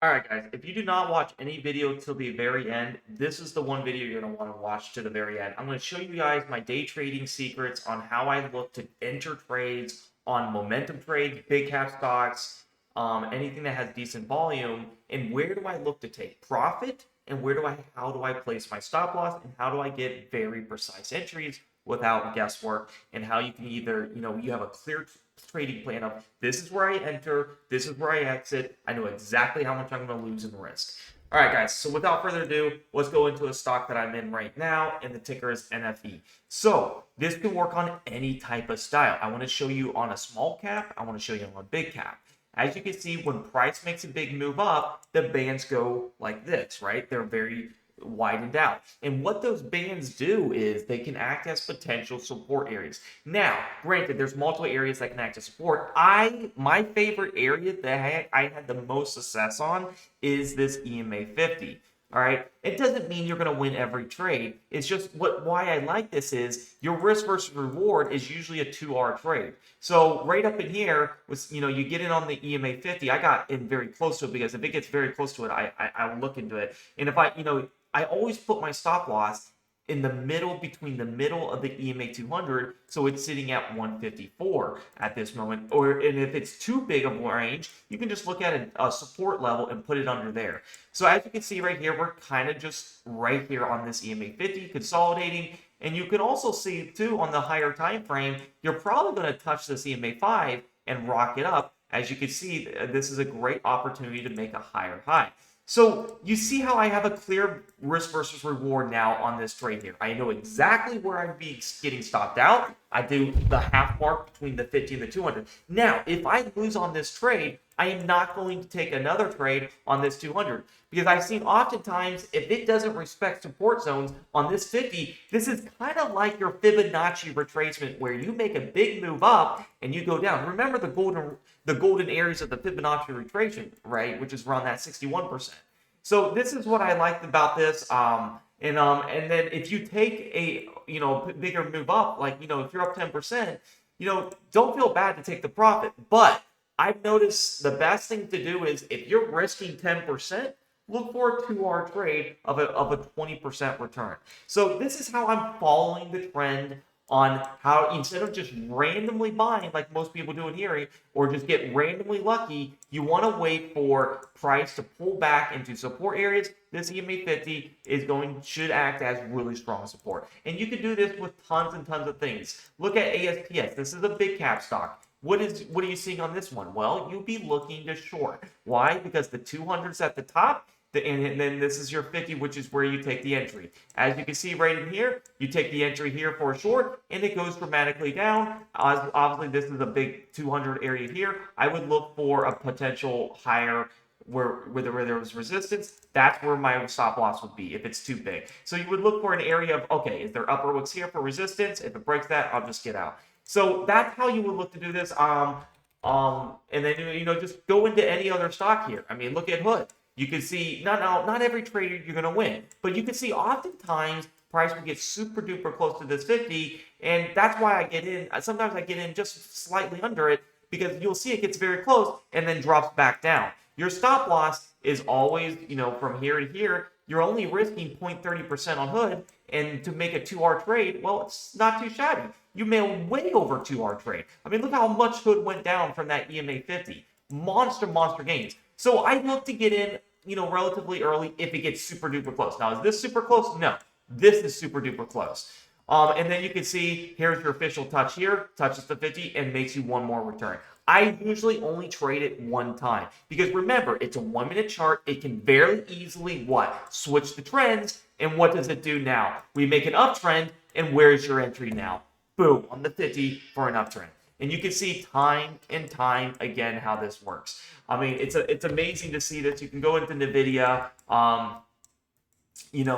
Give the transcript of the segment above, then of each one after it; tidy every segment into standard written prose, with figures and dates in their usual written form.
All right, guys, if you do not watch any video till the very end, this is the one video you're going to want to watch to the very end. I'm going to show you guys my day trading secrets on how I look to enter trades on momentum trades, big cap stocks, anything that has decent volume, and where do I look to take profit, and how do I place my stop loss, and how do I get very precise entries without guesswork, and how you can either, you have a clear trading plan of this is where I enter, this is where I exit. I know exactly how much I'm going to lose and risk. All right, guys. So without further ado, let's go into a stock that I'm in right now, and the ticker is NFE. So this can work on any type of style. I want to show you on a small cap. I want to show you on a big cap. As you can see, when price makes a big move up, the bands go like this, right? They're very widened out. And what those bands do is they can act as potential support areas. Now, granted, there's multiple areas that can act as support. My favorite area that I had the most success on is this EMA 50. All right. It doesn't mean you're going to win every trade. It's just why I like this is your risk versus reward is usually a 2R trade. So right up in here was, you get in on the EMA 50. I got in very close to it because if it gets very close to it, I will look into it. And if I always put my stop loss in the middle, between the middle of the EMA 200, so it's sitting at 154 at this moment. And if it's too big of a range, you can just look at a support level and put it under there. So as you can see right here, we're kind of just right here on this EMA 50 consolidating. And you can also see too on the higher time frame, you're probably going to touch this EMA 5 and rock it up. As you can see, this is a great opportunity to make a higher high. So you see how I have a clear risk versus reward now on this trade here. I know exactly where I'd be getting stopped out. I do the half mark between the 50 and the 200. Now, if I lose on this trade, I am not going to take another trade on this 200 because I've seen oftentimes if it doesn't respect support zones on this 50, this is kind of like your Fibonacci retracement where you make a big move up and you go down. Remember the golden areas of the Fibonacci retracement, right, which is around that 61%. So this is what I liked about this. And then if you take a bigger move up, like if you're up 10%, don't feel bad to take the profit. But I've noticed the best thing to do is if you're risking 10%, look for a 2R trade of a 20% return. So this is how I'm following the trend on how instead of just randomly buying like most people do in here or just get randomly lucky, you want to wait for price to pull back into support areas. This EMA 50 should act as really strong support. And you can do this with tons and tons of things. Look at ASPS. This is a big cap stock. What are you seeing on this one? Well, you'll be looking to short. Why? Because the 200's at the top. And then this is your 50, which is where you take the entry. As you can see right in here, you take the entry here for a short, and it goes dramatically down. Obviously, this is a big 200 area here. I would look for a potential higher where there was resistance. That's where my stop loss would be if it's too big. So you would look for an area of, okay, is there upper wicks here for resistance? If it breaks that, I'll just get out. So that's how you would look to do this. And then, just go into any other stock here. I mean, look at Hood. You can see, not every trader you're going to win, but you can see oftentimes price will get super duper close to this 50, and that's why I get in. Sometimes I get in just slightly under it because you'll see it gets very close and then drops back down. Your stop loss is always, from here to here, you're only risking 0.30% on Hood, and to make a 2R trade, well, it's not too shabby. You may way over 2R trade. I mean, look how much Hood went down from that EMA 50. Monster gains. So I look to get in relatively early if it gets super duper close. Now, is this super close? No, this is super duper close. And then you can see here's your official touch here, touches the 50 and makes you one more return. I usually only trade it one time because remember, it's a 1 minute chart. It can very easily switch the trends. And what does it do now? We make an uptrend, and where's your entry now? Boom, on the 50 for an uptrend. And you can see time and time again how this works. I mean, it's amazing to see this. You can go into NVIDIA,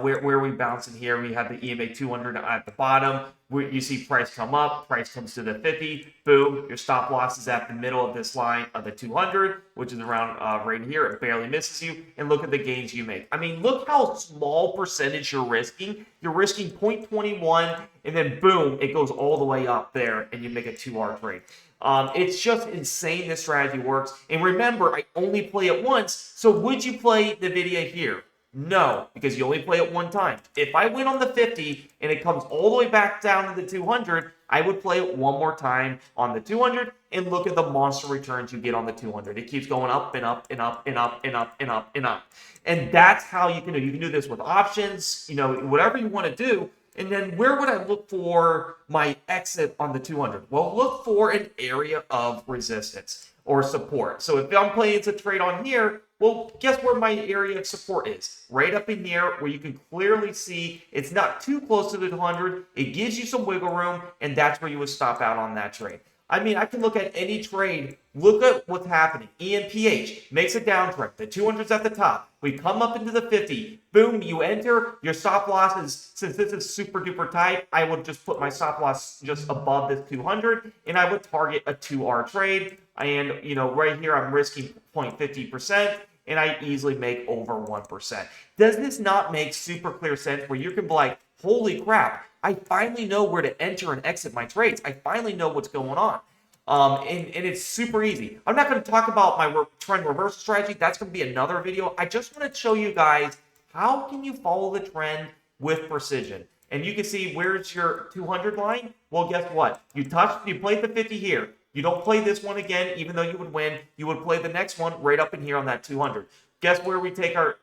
where we bounce in here. We have the EMA 200 at the bottom. Where you see price come up, price comes to the 50, boom, your stop loss is at the middle of this line of the 200, which is around right here. It barely misses you, and look at the gains you make. I mean, look how small percentage you're risking. You're risking 0.21, and then boom, it goes all the way up there, and you make a 2R trade. It's just insane this strategy works. And remember, I only play it once. So would you play the video here? No, because you only play it one time. If I win on the 50 and it comes all the way back down to the 200, I would play it one more time on the 200 and look at the monster returns you get on the 200. It keeps going up and up and up and up and up and up and up. And that's how you can do it. You can do this with options, whatever you want to do. And then where would I look for my exit on the 200? Well, look for an area of resistance or support. So if I'm playing to trade on here, well, guess where my area of support is? Right up in here where you can clearly see it's not too close to the 200. It gives you some wiggle room, and that's where you would stop out on that trade. I mean, I can look at any trade. Look at what's happening. EMPH makes a downtrend. The 200's at the top. We come up into the 50. Boom, you enter. Your stop loss is, since this is super duper tight, I would just put my stop loss just above this 200, and I would target a 2R trade. And, right here, I'm risking 0.50%, and I easily make over 1%. Does this not make super clear sense where you can be like, holy crap, I finally know where to enter and exit my trades. I finally know what's going on. And it's super easy. I'm not going to talk about my trend reversal strategy. That's going to be another video. I just want to show you guys how can you follow the trend with precision. And you can see where's your 200 line. Well, guess what? You played the 50 here. You don't play this one again, even though you would win. You would play the next one right up in here on that 200. Guess where we take our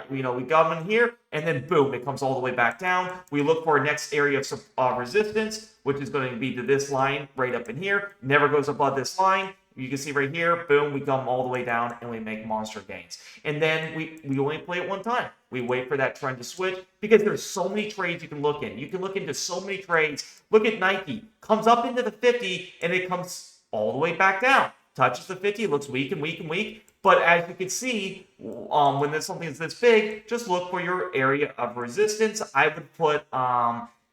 we got them in here, and then boom, it comes all the way back down. We look for our next area of resistance, which is going to be to this line right up in here. Never goes above this line. You can see right here, boom, we come all the way down and we make monster gains. And then we only play it one time. We wait for that trend to switch because there's so many trades you can look in. You can look into so many trades. Look at Nike. Comes up into the 50 and it comes all the way back down. Touches the 50, looks weak and weak and weak. But as you can see, when there's something that's this big, just look for your area of resistance. I would put,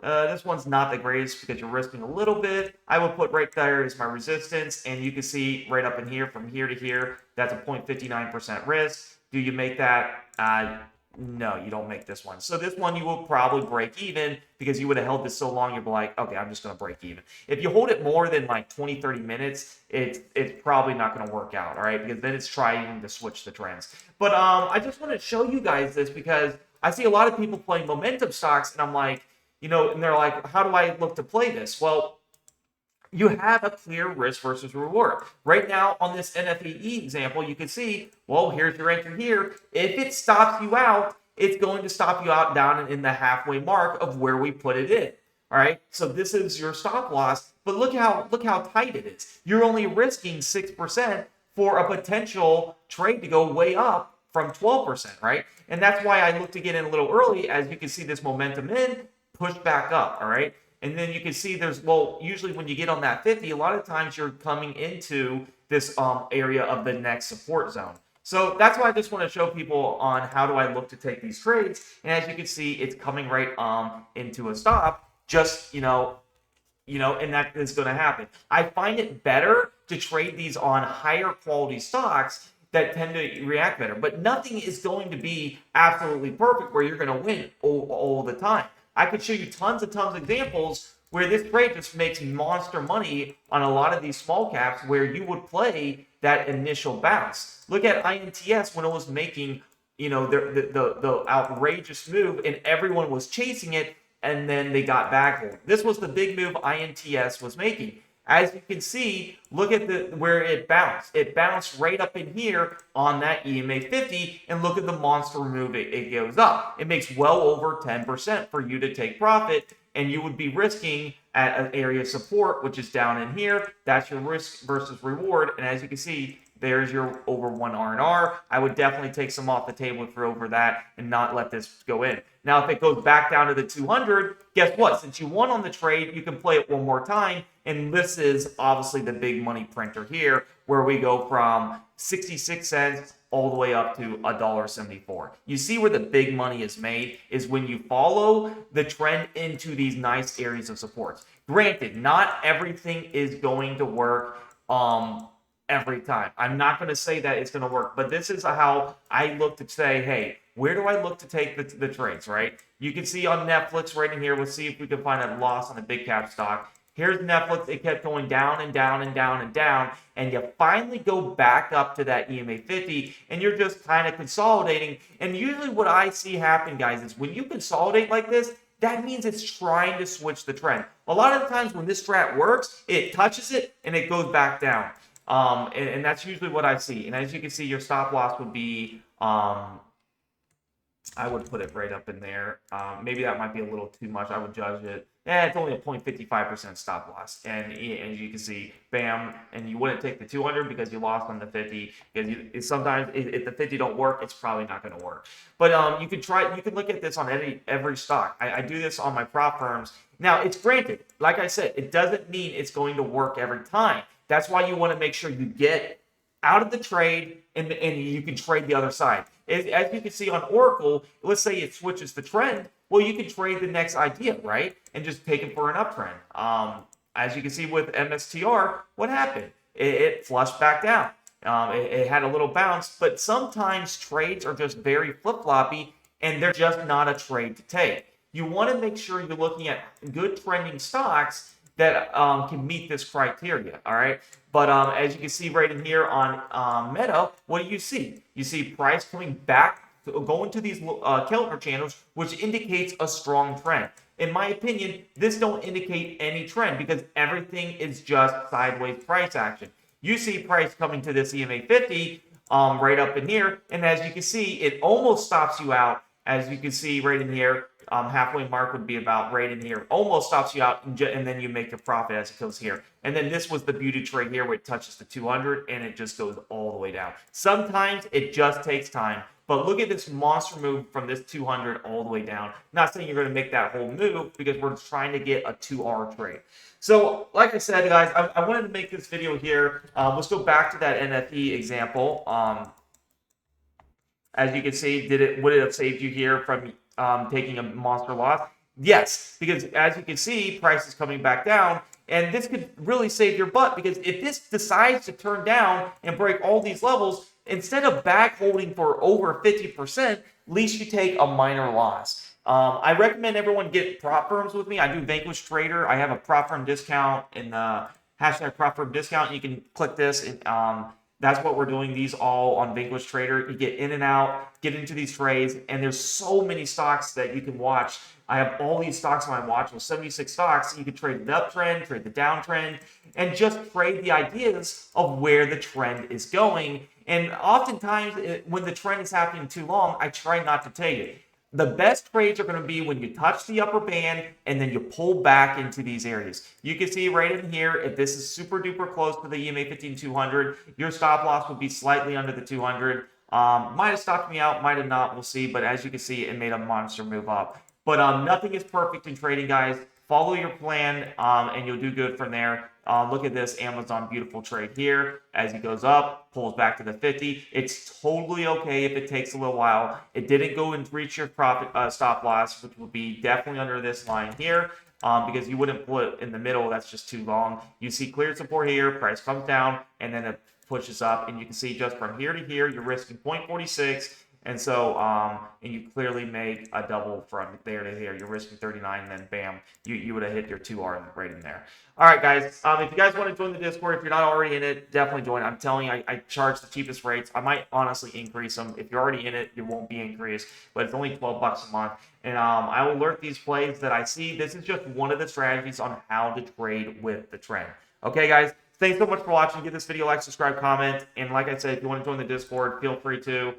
this one's not the greatest because you're risking a little bit. I would put right there is my resistance. And you can see right up in here, from here to here, that's a 0.59% risk. Do you make that? No, you don't make this one. So this one you will probably break even because you would have held this so long, you'll be like, okay, I'm just going to break even. If you hold it more than like 20, 30 minutes, it's probably not going to work out, all right? Because then it's trying to switch the trends. But I just want to show you guys this because I see a lot of people playing momentum stocks, and I'm like, and they're like, how do I look to play this? Well, you have a clear risk versus reward. Right now, on this NFAE example, you can see, well, here's your entry here. If it stops you out, it's going to stop you out down in the halfway mark of where we put it in. All right, so this is your stop loss, but look how tight it is. You're only risking 6% for a potential trade to go way up from 12%, right? And that's why I look to get in a little early. As you can see, this momentum in, push back up, all right? And then you can see usually when you get on that 50, a lot of times you're coming into this area of the next support zone. So that's why I just want to show people on how do I look to take these trades. And as you can see, it's coming right into a stop, just, and that is going to happen. I find it better to trade these on higher quality stocks that tend to react better. But nothing is going to be absolutely perfect where you're going to win all the time. I could show you tons of examples where this trade just makes monster money on a lot of these small caps where you would play that initial bounce. Look at INTS when it was making, the outrageous move and everyone was chasing it, and then they got back. This was the big move INTS was making. As you can see, look at where it bounced. It bounced right up in here on that EMA 50, and look at the monster move it goes up. It makes well over 10% for you to take profit, and you would be risking at an area of support, which is down in here. That's your risk versus reward, and as you can see, there's your over 1 R&R. I would definitely take some off the table if you're over that and not let this go in. Now, if it goes back down to the 200, guess what? Since you won on the trade, you can play it one more time. And this is obviously the big money printer here, where we go from 66 cents all the way up to $1.74. You see where the big money is made is when you follow the trend into these nice areas of support. Granted, not everything is going to work every time. I'm not going to say that it's going to work, but this is how I look to say, hey, where do I look to take the trades, right? You can see on Netflix right in here. Let's see if we can find a loss on a big cap stock. Here's Netflix. It kept going down and down and down and down. And you finally go back up to that EMA 50 and you're just kind of consolidating. And usually what I see happen, guys, is when you consolidate like this, that means it's trying to switch the trend. A lot of the times when this strat works, it touches it and it goes back down. And that's usually what I see. And as you can see, your stop loss would be, I would put it right up in there. Maybe that might be a little too much. I would judge it. Yeah, it's only a 0.55% stop loss. And as you can see, bam, and you wouldn't take the 200 because you lost on the 50. Because sometimes if the 50 don't work, it's probably not going to work. But you can look at this on every stock. I do this on my prop firms. Now, it's granted, like I said, it doesn't mean it's going to work every time. That's why you want to make sure you get out of the trade and you can trade the other side. As you can see on Oracle, let's say it switches the trend. Well, you can trade the next idea, right? And just take it for an uptrend. As you can see with MSTR, what happened? It flushed back down. It had a little bounce, but sometimes trades are just very flip-floppy and they're just not a trade to take. You want to make sure you're looking at good trending stocks that can meet this criteria, all right? But as you can see right in here on Meta, what do you see? You see price coming back, going to these Keltner channels, which indicates a strong trend. In my opinion, this don't indicate any trend because everything is just sideways price action. You see price coming to this EMA 50 right up in here, and as you can see, it almost stops you out. As you can see right in here, halfway mark would be about right in here. Almost stops you out, and then you make a profit as it goes here. And then this was the beauty trade here where it touches the 200, and it just goes all the way down. Sometimes it just takes time. But look at this monster move from this 200 all the way down. Not saying you're going to make that whole move because we're trying to get a 2R trade. So, like I said, guys, I wanted to make this video here. Let's go back to that NFE example. As you can see, would it have saved you here from taking a monster loss? Yes, because as you can see, price is coming back down, and this could really save your butt because if this decides to turn down and break all these levels, instead of back holding for over 50%, at least you take a minor loss. I recommend everyone get prop firms with me. I do Vanquish Trader. I have a prop firm discount in the hashtag prop firm discount. You can click this. That's what we're doing. These all on Vanquish Trader. You get in and out, get into these trades, and there's so many stocks that you can watch. I have all these stocks on my watch with 76 stocks. You can trade the uptrend, trade the downtrend, and just trade the ideas of where the trend is going. And oftentimes, when the trend is happening too long, I try not to take it. The best trades are going to be when you touch the upper band and then you pull back into these areas. You can see right in here, if this is super duper close to the EMA 15-200, your stop loss would be slightly under the 200. Might have stopped me out, might have not, we'll see. But as you can see, it made a monster move up. But nothing is perfect in trading, guys. Follow your plan and you'll do good from there. Look at this Amazon beautiful trade here. As it goes up, pulls back to the 50. It's totally okay if it takes a little while. It didn't go and reach your profit stop loss, which would be definitely under this line here because you wouldn't pull it in the middle. That's just too long. You see clear support here. Price comes down and then it pushes up. And you can see just from here to here, you're risking 0.46. And so, and you clearly make a double from there to here. You're risking 39, and then bam, you would have hit your 2R right in there. All right, guys. If you guys want to join the Discord, if you're not already in it, definitely join. I'm telling you, I charge the cheapest rates. I might honestly increase them. If you're already in it, it won't be increased, but it's only $12 a month. And I will alert these plays that I see. This is just one of the strategies on how to trade with the trend. Okay, guys. Thanks so much for watching. Give this video a like, subscribe, comment, and like I said, if you want to join the Discord, feel free to.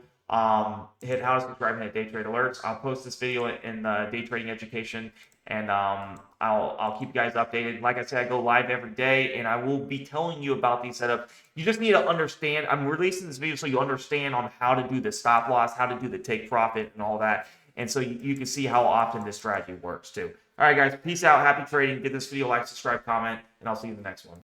Hit how to subscribe and hit day trade alerts. I'll post this video in the day trading education, and I'll keep you guys updated. Like I said, I go live every day, and I will be telling you about these setups. You just need to understand. I'm releasing this video so you understand on how to do the stop loss, how to do the take profit, and all that, and so you can see how often this strategy works too. All right, guys. Peace out. Happy trading. Give this video a like, subscribe, comment, and I'll see you in the next one.